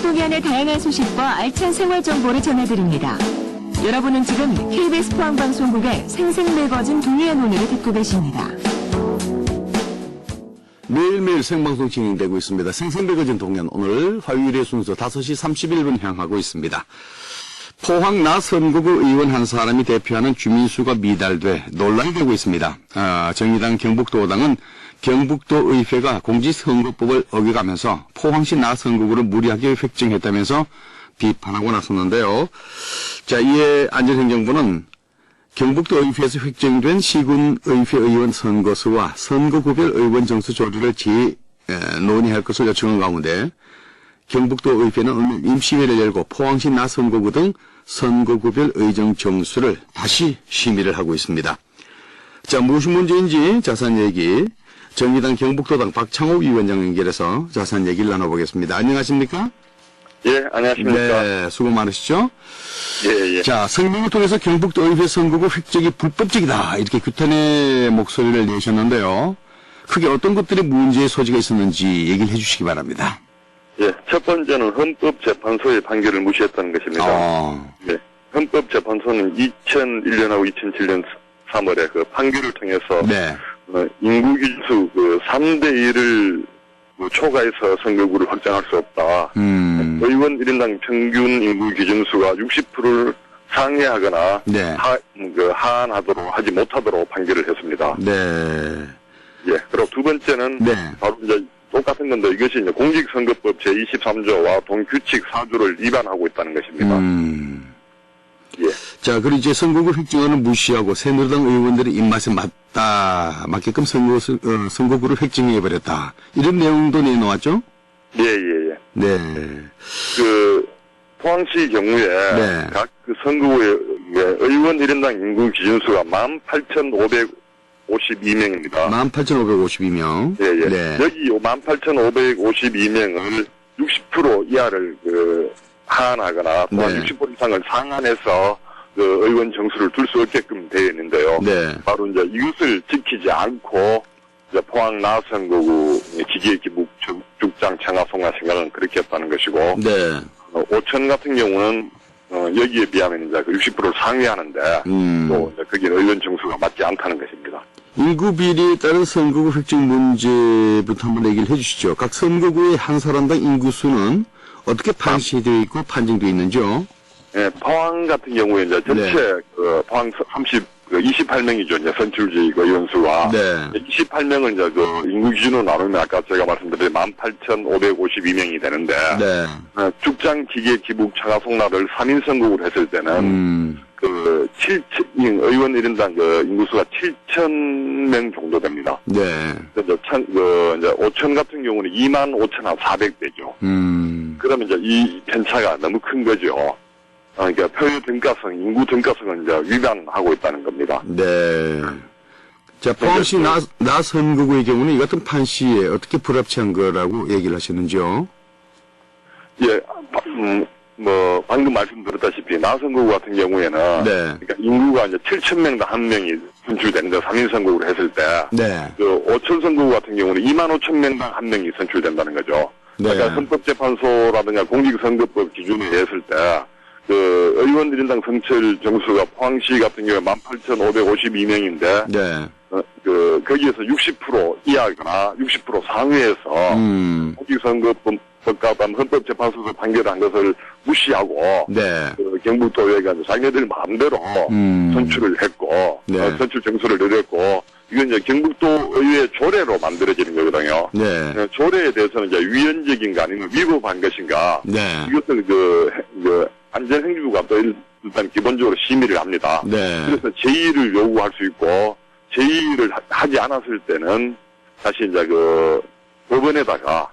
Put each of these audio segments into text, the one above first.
동해안의 다양한 소식과 알찬 생활 정보를 전해드립니다. 여러분은 지금 KBS 포항방송국의 생생매거진 동해안 오늘을 듣고 계십니다. 매일매일 생방송 진행되고 있습니다. 생생매거진 동해안 오늘 화요일의 순서 5시 31분 향하고 있습니다. 포항 나 선거구 의원 한 사람이 대표하는 주민수가 미달돼 논란이 되고 있습니다. 정의당 경북도당은 경북도의회가 공직선거법을 어겨가면서 포항시 나 선거구를 무리하게 획정했다면서 비판하고 나섰는데요. 자, 이에 안전행정부는 경북도의회에서 획정된 시군의회 의원 선거수와 선거구별 의원 정수 조례를 논의할 것을 요청한 가운데 경북도의회는 오늘 임시회를 열고 포항시 나 선거구 등 선거구별 의정 정수를 다시 심의를 하고 있습니다. 자, 무엇이 문제인지 자세한 얘기 정의당 경북도당 박창욱 위원장 연결해서 자세한 얘기를 나눠보겠습니다. 안녕하십니까? 예, 안녕하십니까? 네, 수고 많으시죠? 예, 예. 자, 성명을 통해서 경북도의회 선거구 획정이 불법적이다 이렇게 규탄의 목소리를 내셨는데요. 그게 어떤 것들이 문제의 소지가 있었는지 얘기를 해주시기 바랍니다. 예, 첫 번째는 헌법재판소의 판결을 무시했다는 것입니다. 예, 헌법재판소는 2001년하고 2007년 3월에 그 판결을 통해서 네. 인구기준수 3대1을 초과해서 선거구를 확정할 수 없다. 의원 1인당 평균 인구 기준수가 60%를 상회하거나 네. 하한하도록 하지 못하도록 판결을 했습니다. 네. 예, 그리고 두 번째는 네. 바로 이제 똑같은 건데 이것이 이제 공직선거법 제23조와 동규칙 4조를 위반하고 있다는 것입니다. 예. 자, 그리고 이제 선거구 획정안을 무시하고 새누리당 의원들의 입맛에 맞게끔 선거구를 획정해버렸다. 이런 내용도 내놓았죠? 예, 예, 예. 네. 포항시 경우에 네. 각 선거구의 의원 1인당 인구 기준수가 18,552명입니다. 18,552명. 예, 예. 네. 여기 18,552명을 60% 이하를 하한하거나 또한 네. 60% 이상을 상한해서 의원 정수를 둘 수 없게끔 되어 있는데요. 네. 바로 이제 이것을 지키지 않고 이제 포항 나 선거구 기계기북 죽장 청하 송화 생각은 그렇게 했다는 것이고, 네. 오천 같은 경우는 여기에 비하면 이제 60%를 상회하는데 또 이제 거기에 의원 정수가 맞지 않다는 것입니다. 인구 비리에 따른 선거구 획정 문제부터 한번 얘기를 해주시죠. 각 선거구의 한 사람당 인구수는 어떻게 판시되어 있고 판정되어 있는지요? 예, 포항 같은 경우에 이제 전체 네. 포항 28명이죠. 이제 선출직 의원수가. 네. 28명은 이제 인구 기준으로 나누면 아까 제가 말씀드린 18,552명이 되는데. 네. 죽장 기계 기북 청하 송라를 3인 선거구로 했을 때는 의원 1인당 인구수가 7,000명 정도 됩니다. 네. 이제 5천 같은 경우는 25,400배죠. 그러면 이제 이 편차가 너무 큰 거죠. 그러니까 표의 등가성, 인구 등가성은 이제 위반하고 있다는 겁니다. 네. 자, 포항시 나 선거구의 경우는 이 같은 판시에 어떻게 불합치한 거라고 얘기를 하셨는지요? 예, 방금 말씀드렸다시피 나 선거구 같은 경우에는 네. 그러니까 인구가 이제 7,000명당 한 명이 선출되는데 3인 선거구를 했을 때, 네. 5천 선거구 같은 경우는 25,000명당 한 명이 선출된다는 거죠. 네. 그러니까 헌법재판소라든가 공직선거법 기준에 했을 때, 의원 1인당 선출 정수가 포항시 같은 경우에 18,552명인데, 네. 거기에서 60% 이하거나 60% 상회에서, 공직선거법과 헌법재판소에서 판결한 것을 무시하고, 네. 경북도의회가 자기네들 마음대로 선출을 했고, 네. 선출 정수를 내렸고, 이건 이제 경북도의회 조례로 만들어지는 거거든요. 네. 조례에 대해서는 이제 위헌적인가 아니면 위법한 것인가, 네. 이것을 안전행정부가 또 일단 기본적으로 심의를 합니다. 네. 그래서 제의를 요구할 수 있고, 제의를 하지 않았을 때는 다시 이제 법원에다가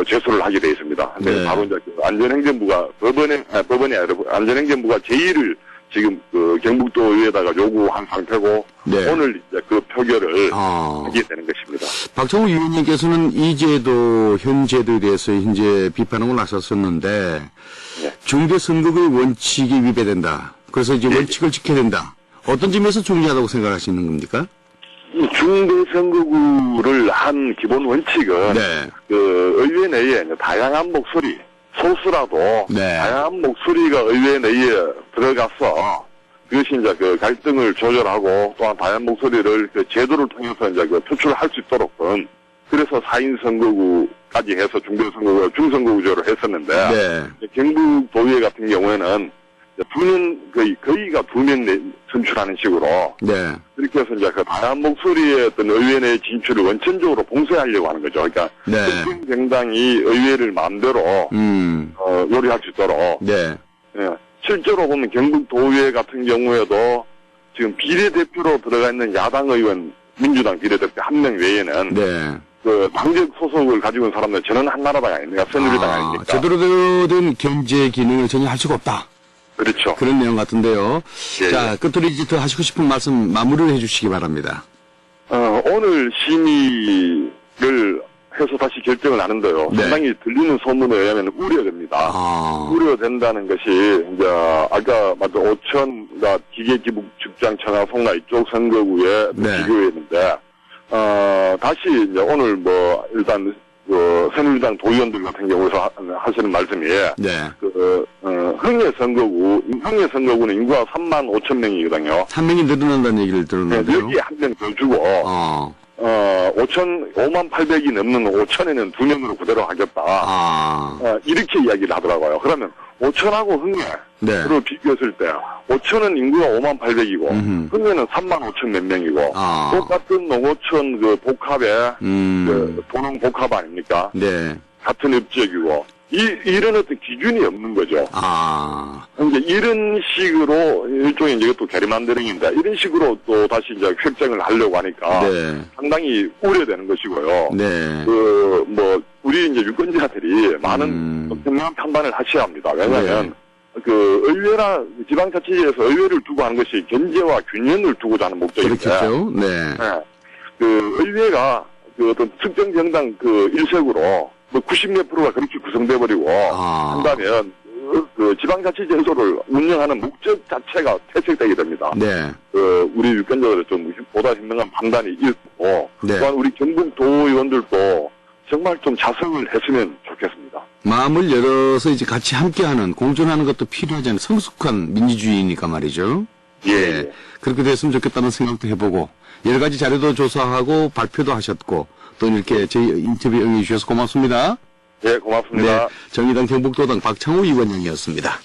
제소를 하게 되어 있습니다. 근데 네. 바로 이제 안전행정부가 법원이 아니라 안전행정부가 제의를 지금 경북도의회에다가 요구한 상태고, 네. 오늘 이제 그 표결을 하게 되는 것입니다. 박창욱 위원님께서는 이 제도, 현 제도에 대해서 이제 비판하고 나섰었는데, 네. 중대선거구의 원칙이 위배된다. 그래서 이제 네. 원칙을 지켜야 된다. 어떤 점에서 중요하다고 생각하시는 겁니까? 중대선거구를 한 기본 원칙은 네. 의회 내에 다양한 목소리, 소수라도 네. 다양한 목소리가 의회 내에 들어가서 그것이 이제 그 갈등을 조절하고 또한 다양한 목소리를 그 제도를 통해서 이제 그 표출할 수 있도록 그래서 4인 선거구까지 해서 중대선거구, 중선거구제로 했었는데 네. 경북도의회 같은 경우에는 2명 거의가 2명 선출하는 식으로 네. 그렇게 해서 이제 그 다양한 목소리의 어떤 의회 내 진출을 원천적으로 봉쇄하려고 하는 거죠. 그러니까 네. 특정 정당이 의회를 마음대로 요리할 수 있도록. 네. 예. 실제로 보면 경북도의회 같은 경우에도 지금 비례대표로 들어가 있는 야당 의원, 민주당 비례대표 1명 외에는 네. 그 당적 소속을 가지고 있는 사람들 저는 한나라당 아닙니까? 새누리당 아닙니까? 제대로 된 경제 기능을 전혀 할 수가 없다. 그렇죠. 그런 내용 같은데요. 예, 자, 예. 끝으로 이제 더 하시고 싶은 말씀 마무리를 해주시기 바랍니다. 오늘 심의를 해서 다시 결정을 하는데요. 네. 상당히 들리는 소문에 의하면 우려됩니다. 우려된다는 것이 이제 아까 맞죠 5천 기계기북직장 청하 송라 이쪽 선거구에 네. 비교했는데 다시 이제 오늘 뭐 일단 그 새누리당 도의원들 같은 경우에서 하시는 말씀이 네. 흥해 선거구는 인구가 3만 5천 명이거든요. 한 명이 늘어난다는 얘기를 들었는데요. 여기에 한 명 더 주고 5만 800이 넘는 5천에는 2명으로 그대로 하겠다. 이렇게 이야기를 하더라고요. 그러면 5천하고 흥해를 네. 비교했을 때 5천은 인구가 5만 800이고 흥해는 3만 5천 몇 명이고 똑같은 농어촌 그 복합에 그 도농 복합 아닙니까? 네. 같은 업적이고 이런 어떤 기준이 없는 거죠. 이제 이런 식으로 일종의 이제 또 게리만더링인데 이런 식으로 또 다시 이제 획정을 하려고 하니까 네. 상당히 우려되는 것이고요. 네. 우리 이제 유권자들이 많은 현명한 판단을 하셔야 합니다. 왜냐하면 그 의회나 지방자치제에서 의회를 두고 하는 것이 견제와 균형을 두고자 하는 목적인데. 그렇겠죠. 네. 그 의회가 그 어떤 특정 정당 그 일색으로 90몇 프로가 그렇게 구성돼 버리고 한다면 그 지방자치제도를 운영하는 목적 자체가 퇴색되게 됩니다. 네. 우리 유권자들은 좀 보다 현명한 판단이 있고 네. 또한 우리 경북도의원들도 정말 좀 자성을 했으면 좋겠습니다. 마음을 열어서 이제 같이 함께하는 공존하는 것도 필요하지 않은 성숙한 민주주의니까 말이죠. 예. 그렇게 됐으면 좋겠다는 생각도 해보고 여러 가지 자료도 조사하고 발표도 하셨고 또 이렇게 저희 인터뷰 응해주셔서 고맙습니다. 예, 고맙습니다. 네, 정의당 경북도당 박창호 위원장이었습니다.